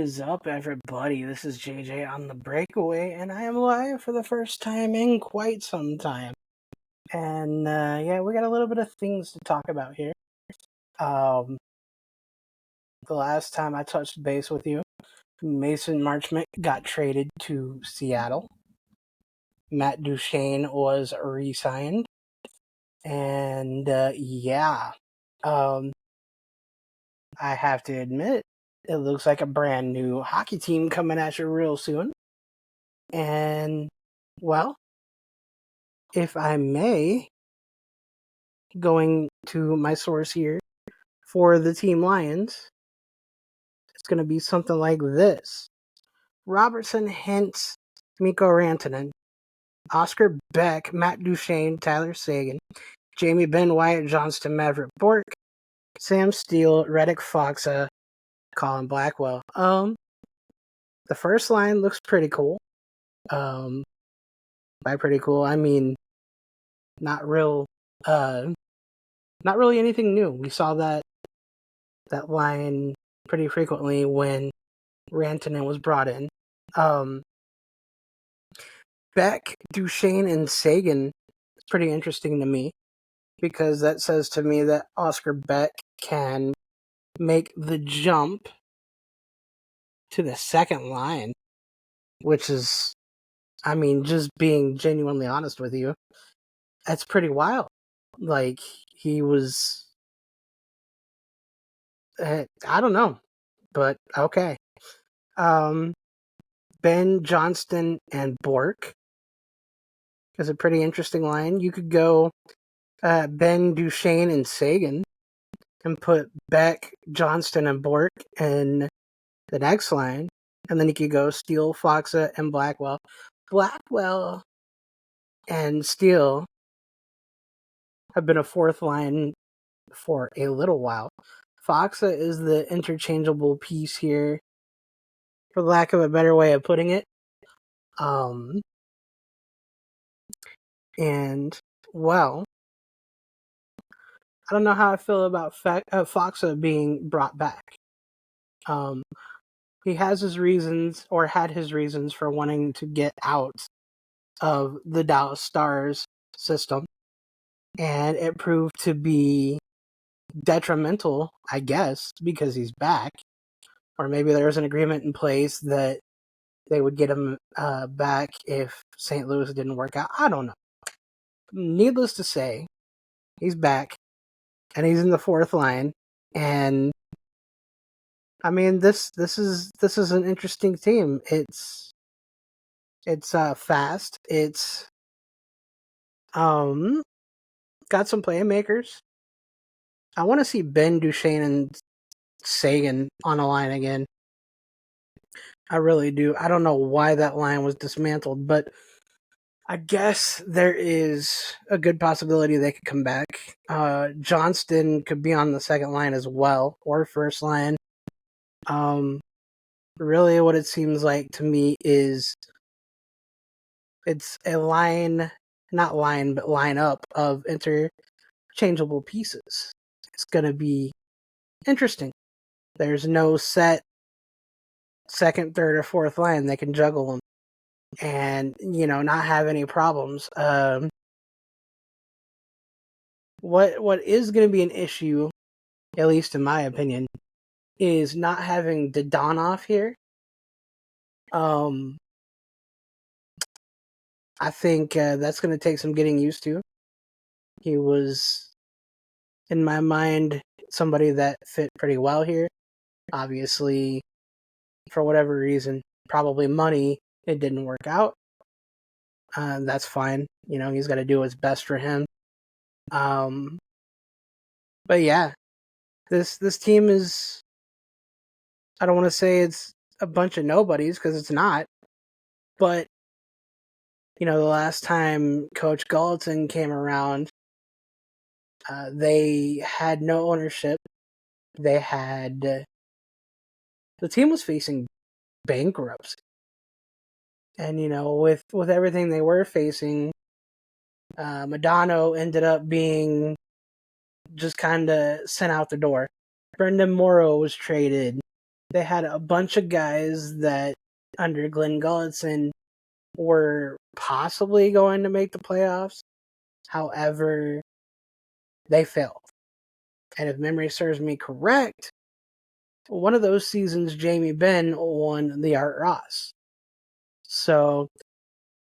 is up, everybody? This is JJ on the Breakaway, and I am live for the first time in quite some time. And yeah, we got a little bit of things to talk about here. The last time I touched base with you, Mason Marchment got traded to Seattle. Matt Duchene was re-signed, and yeah, I have to admit, it looks like a brand new hockey team coming at you real soon. And, well, if I may, going to my source here for the Team Lions, it's going to be something like this. Robertson, Hintz, Mikko Rantanen, Oscar Beck, Matt Duchene, Tyler Seguin, Jamie Benn, Wyatt Johnston, Maverick Bork, Sam Steele, Reddick Foxa, Colin Blackwell. The first line looks pretty cool. By pretty cool, I mean not really anything new. We saw that line pretty frequently when Rantanen was brought in. Beck, Duchene, and Seguin is pretty interesting to me because that says to me that Oscar Beck can make the jump to the second line, which is, I mean, just being genuinely honest with you, that's pretty wild. Like, he was, I don't know, but okay. Ben, Johnston, and Bork is a pretty interesting line. You could go Ben, Duchene, and Seguin and put Beck, Johnston, and Bork in the next line. And then you could go Steele, Foxa, and Blackwell. Blackwell and Steele have been a fourth line for a little while. Foxa is the interchangeable piece here, for lack of a better way of putting it. And, well, I don't know how I feel about Foxa being brought back. He has his reasons, or had his reasons, for wanting to get out of the Dallas Stars system. And it proved to be detrimental, I guess, because he's back. Or maybe there was an agreement in place that they would get him back if St. Louis didn't work out. I don't know. Needless to say, he's back, and he's in the fourth line. And I mean, this is an interesting team. It's fast. It's got some playmakers. I want to see Ben, Duchene, and Seguin on a line again. I really do. I don't know why that line was dismantled, but I guess there is a good possibility they could come back. Johnston could be on the second line as well, or first line. Really what it seems like to me is it's a line, not line, but line up of interchangeable pieces. It's going to be interesting. There's no set second, third, or fourth line. They can juggle them and, not have any problems. What is going to be an issue, at least in my opinion, is not having Dodonov here. I think that's going to take some getting used to. He was, in my mind, somebody that fit pretty well here. Obviously, for whatever reason, probably money, it didn't work out. That's fine. He's got to do what's best for him. But yeah, this team is, I don't want to say it's a bunch of nobodies, because it's not. But, the last time Coach Gallatin came around, they had no ownership. The team was facing bankruptcy. And, with everything they were facing, Madonna ended up being just kind of sent out the door. Brendan Morrow was traded. They had a bunch of guys that under Glenn Gulletson were possibly going to make the playoffs. However, they failed. And if memory serves me correct, one of those seasons, Jamie Benn won the Art Ross. So,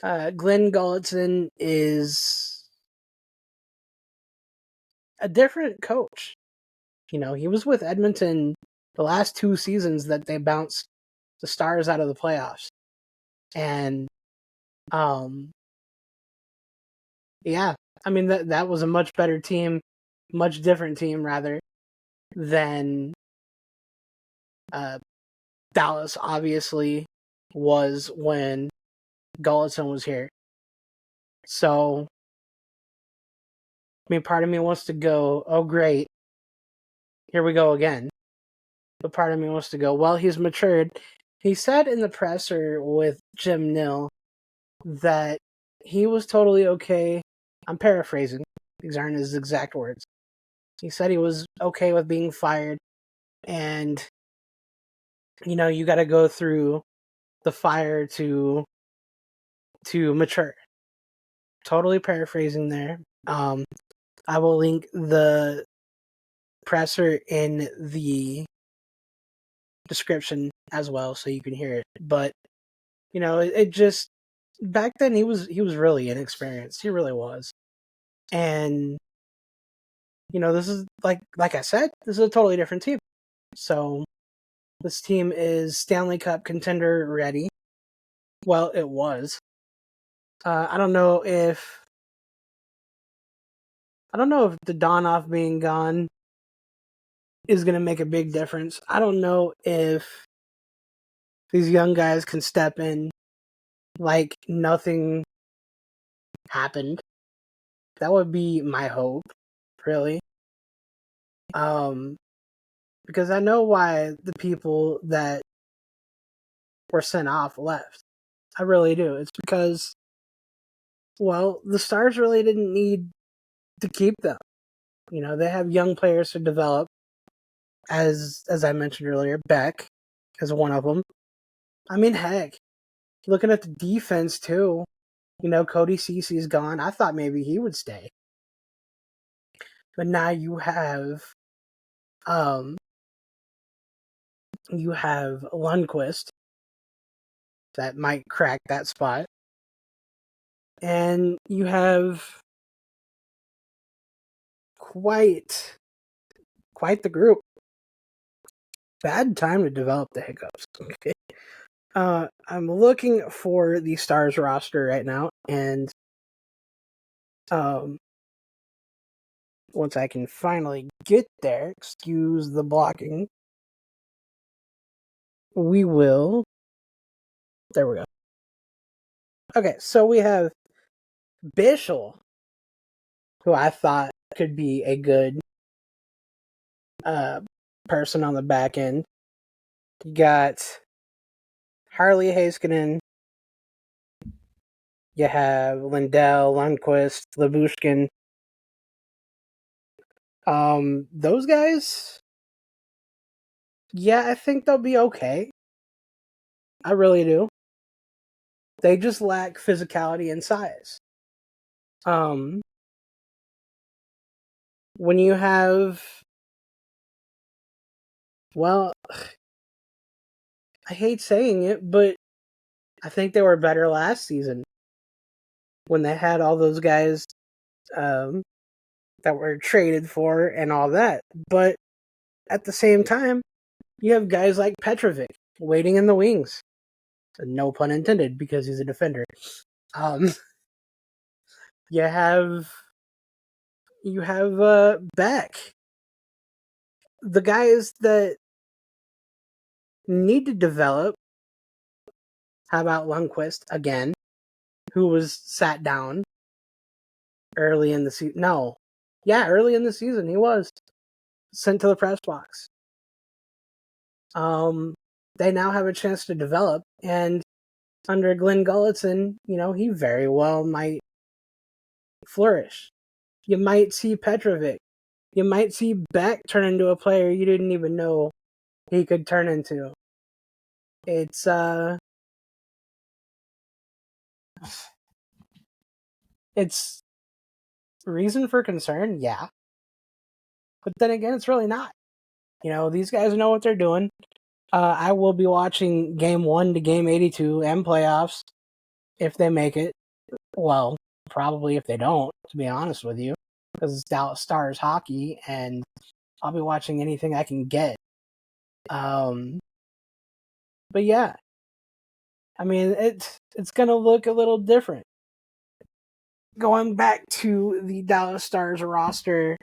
Glenn Gulletson is a different coach. You know, he was with Edmonton the last 2 seasons that they bounced the Stars out of the playoffs. And, yeah, I mean, that was a much better team, much different team, rather, than Dallas, obviously, was when Gulletson was here. So, I mean, part of me wants to go, oh, great, here we go again. But part of me wants to go, well, he's matured. He said in the presser with Jim Nill that he was totally okay. I'm paraphrasing. These aren't his exact words. He said he was okay with being fired. And, you know, you got to go through the fire to mature. Totally paraphrasing there. I will link the presser in the description as well so you can hear it. But, you know, it just, back then he was really inexperienced. He really was. And, you know, this is like I said, this is a totally different team. So this team is Stanley Cup contender ready. Well, it was. I don't know if Donoff being gone is going to make a big difference. I don't know if these young guys can step in like nothing happened. That would be my hope, really. Because I know why the people that were sent off left. I really do. It's because, well, the Stars really didn't need to keep them. You know, they have young players to develop. As I mentioned earlier, Beck is one of them. I mean, heck, looking at the defense too. You know, Cody Cece's gone. I thought maybe he would stay. But now you have Lundqvist that might crack that spot. And you have quite the group. Bad time to develop the hiccups. Okay. I'm looking for the Stars roster right now, and once I can finally get there, excuse the blocking, we will. There we go. Okay, so we have Bischel, who I thought could be a good person on the back end. You got Harley Heiskanen. You have Lindell, Lundqvist, Labushkin. Those guys, yeah, I think they'll be okay. I really do. They just lack physicality and size. When you have, well, I hate saying it, but I think they were better last season when they had all those guys that were traded for and all that. But at the same time, you have guys like Petrovic waiting in the wings. No pun intended, because he's a defender. You have Beck. The guys that need to develop. How about Lundqvist again, who was sat down early in the season? No, yeah, early in the season he was sent to the press box. They now have a chance to develop, and under Glenn Gulletson, you know, he very well might flourish. You might see Petrovic. You might see Beck turn into a player you didn't even know he could turn into. it's reason for concern, yeah. But then again, it's really not. These guys know what they're doing. I will be watching game 1 to game 82 and playoffs if they make it. Well, probably if they don't, to be honest with you, because it's Dallas Stars hockey, and I'll be watching anything I can get. But yeah, I mean, it's gonna look a little different. Going back to the Dallas Stars roster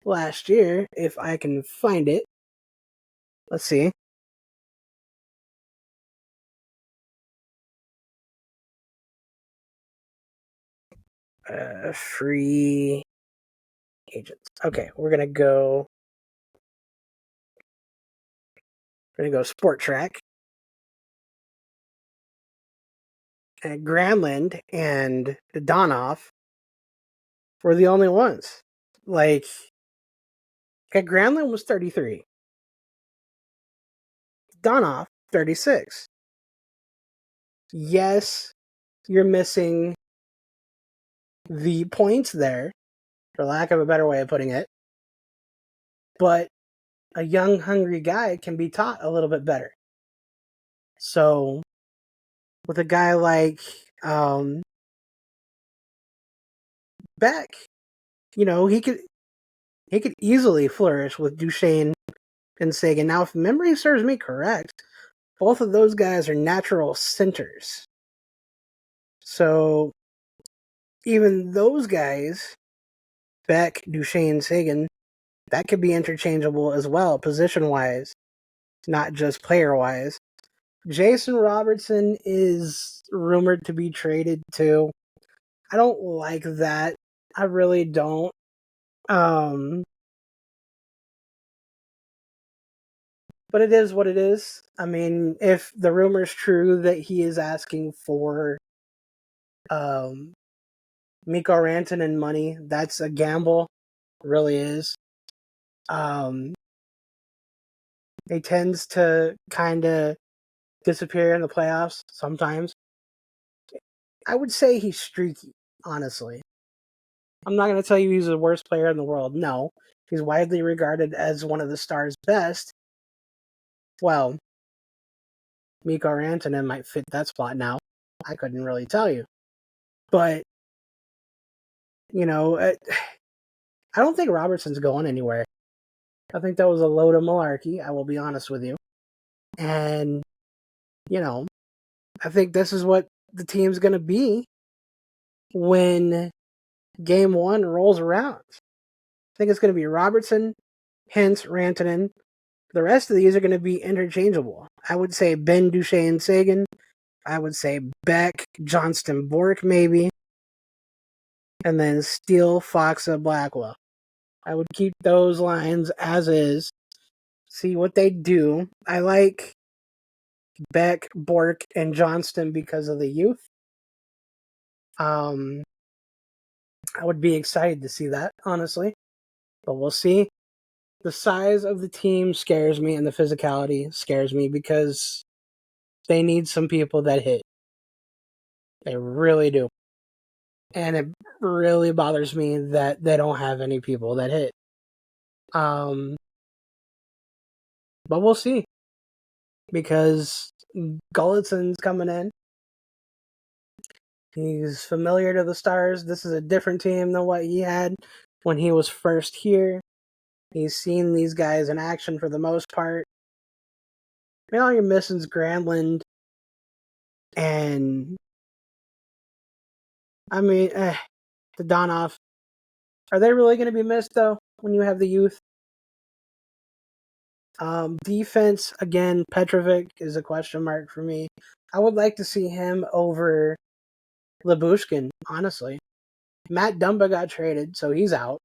last year, if I can find it. Let's see. Free agents. Okay, we're gonna go Sport Track. And Granlund and Donoff were the only ones. Like, Granlund was 33. Donoff, 36. Yes, you're missing the points there, for lack of a better way of putting it. But a young, hungry guy can be taught a little bit better. So, with a guy like Beck, he could easily flourish with Duchesne and Sagan. Now, if memory serves me correct, both of those guys are natural centers. So, even those guys, Beck, Duchesne, Sagan, that could be interchangeable as well, position-wise, not just player-wise. Jason Robertson is rumored to be traded too. I don't like that. I really don't. But it is what it is. I mean, if the rumor's true that he is asking for Mikko Rantanen money, that's a gamble. It really is. He tends to kind of disappear in the playoffs sometimes. I would say he's streaky, honestly. I'm not going to tell you he's the worst player in the world. No. He's widely regarded as one of the Stars' best. Well, Mikko Rantanen might fit that spot now. I couldn't really tell you. But, I don't think Robertson's going anywhere. I think that was a load of malarkey, I will be honest with you. And, I think this is what the team's going to be when game 1 rolls around. I think it's going to be Robertson, Hintz, Rantanen. The rest of these are going to be interchangeable. I would say Ben, Duchesne, Sagan. I would say Beck, Johnston, Bork, maybe. And then Steele, Foxa, Blackwell. I would keep those lines as is. See what they do. I like Beck, Bork, and Johnston because of the youth. I would be excited to see that, honestly. But we'll see. The size of the team scares me, and the physicality scares me because they need some people that hit. They really do. And it really bothers me that they don't have any people that hit. But we'll see. Because Gullitzon's coming in. He's familiar to the Stars. This is a different team than what he had when he was first here. He's seen these guys in action for the most part. All you're missing is Granlund. And, the Donoff. Are they really going to be missed, though, when you have the youth? Defense, again, Petrovic is a question mark for me. I would like to see him over Lyubushkin, honestly. Matt Dumba got traded, so he's out.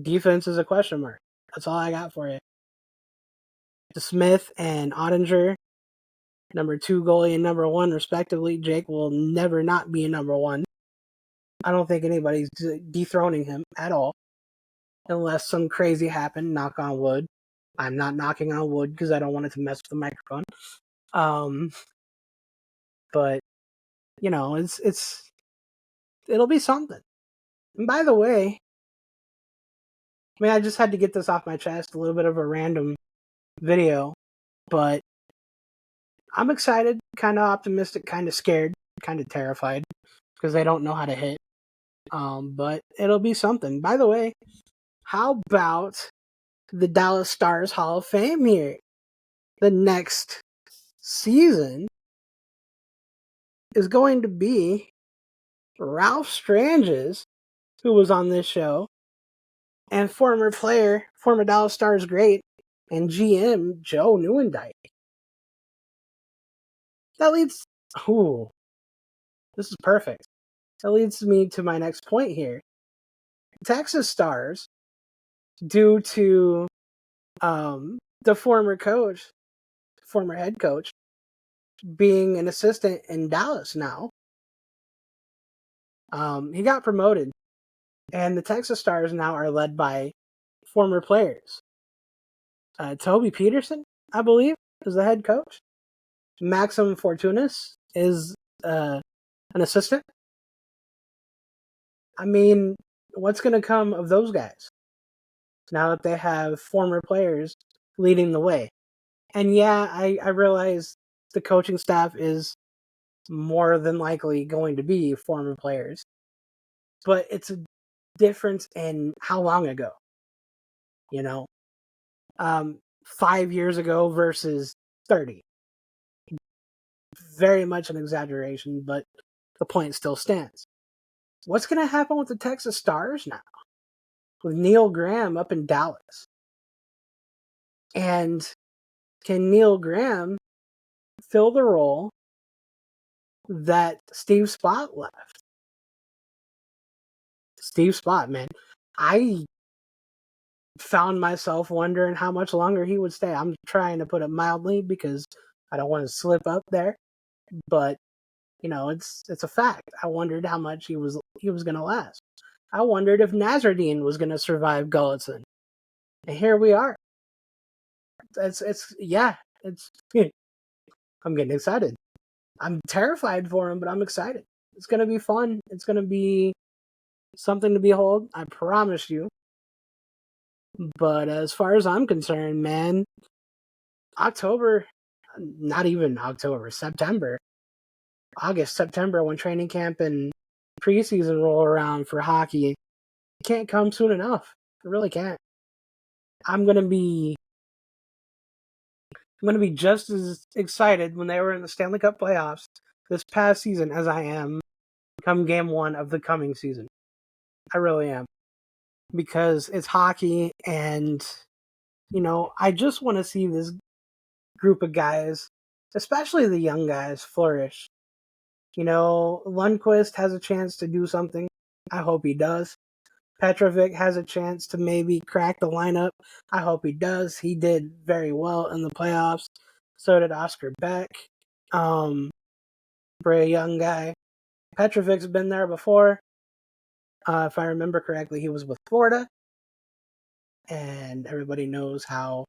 Defense is a question mark. That's all I got for you. Smith and Ottinger, number 2 goalie and number 1, respectively. Jake will never not be a number 1. I don't think anybody's dethroning him at all. Unless some crazy happened, knock on wood. I'm not knocking on wood because I don't want it to mess with the microphone. But it'll be something. And by the way, I just had to get this off my chest, a little bit of a random video, but I'm excited, kind of optimistic, kind of scared, kind of terrified because they don't know how to hit. But it'll be something. By the way, how about the Dallas Stars Hall of Fame here? The next season is going to be Ralph Stranges, who was on this show, and former Dallas Stars great, and GM Joe Nieuwendyk. That leads. Ooh, this is perfect. That leads me to my next point here. Texas Stars, due to the former head coach, being an assistant in Dallas now, he got promoted, and the Texas Stars now are led by former players. Toby Peterson, I believe, is the head coach. Maxim Fortunas is an assistant. I mean, what's going to come of those guys now that they have former players leading the way? And yeah, I realize the coaching staff is more than likely going to be former players, but it's a difference in how long ago, 5 years ago versus 30. Very much an exaggeration, but the point still stands. What's going to happen with the Texas Stars now? With Neil Graham up in Dallas. And can Neil Graham fill the role that Steve Spott left? Steve Spott, man. I found myself wondering how much longer he would stay. I'm trying to put it mildly because I don't want to slip up there. But, it's a fact. I wondered how much he was going to last. I wondered if Nazardine was going to survive Gulletson. And here we are. I'm getting excited. I'm terrified for him, but I'm excited. It's going to be fun. It's going to be something to behold. I promise you. But as far as I'm concerned, man, September, August, September, when training camp and preseason roll around for hockey, it can't come soon enough. It really can't. I'm gonna be just as excited when they were in the Stanley Cup playoffs this past season as I am come game 1 of the coming season. I really am. Because it's hockey and, I just want to see this group of guys, especially the young guys, flourish. Lundqvist has a chance to do something. I hope he does. Petrovic has a chance to maybe crack the lineup. I hope he does. He did very well in the playoffs. So did Oscar Beck. Very young guy. Petrovic's been there before. If I remember correctly, he was with Florida. And everybody knows how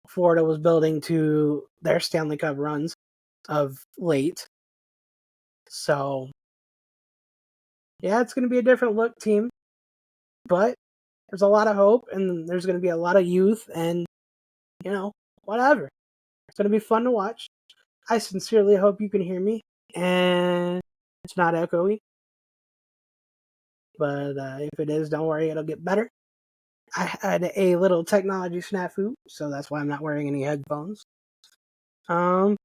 Florida was building to their Stanley Cup runs of late. So, yeah, it's going to be a different look team. But there's a lot of hope, and there's going to be a lot of youth, and, whatever. It's going to be fun to watch. I sincerely hope you can hear me, and it's not echoey. But if it is, don't worry, it'll get better. I had a little technology snafu, so that's why I'm not wearing any headphones. That's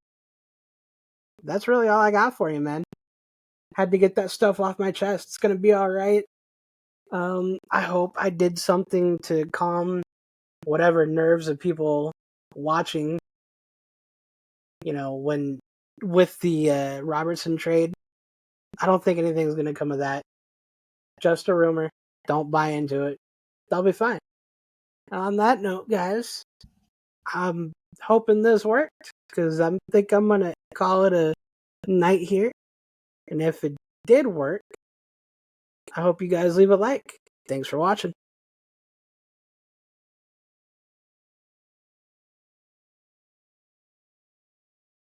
really all I got for you, man. Had to get that stuff off my chest. It's going to be all right. I hope I did something to calm whatever nerves of people watching, when with the Robertson trade. I don't think anything's going to come of that. Just a rumor. Don't buy into it. They'll be fine. On that note, guys, I'm hoping this worked because I think I'm going to call it a night here. And if it did work, I hope you guys leave a like. Thanks for watching.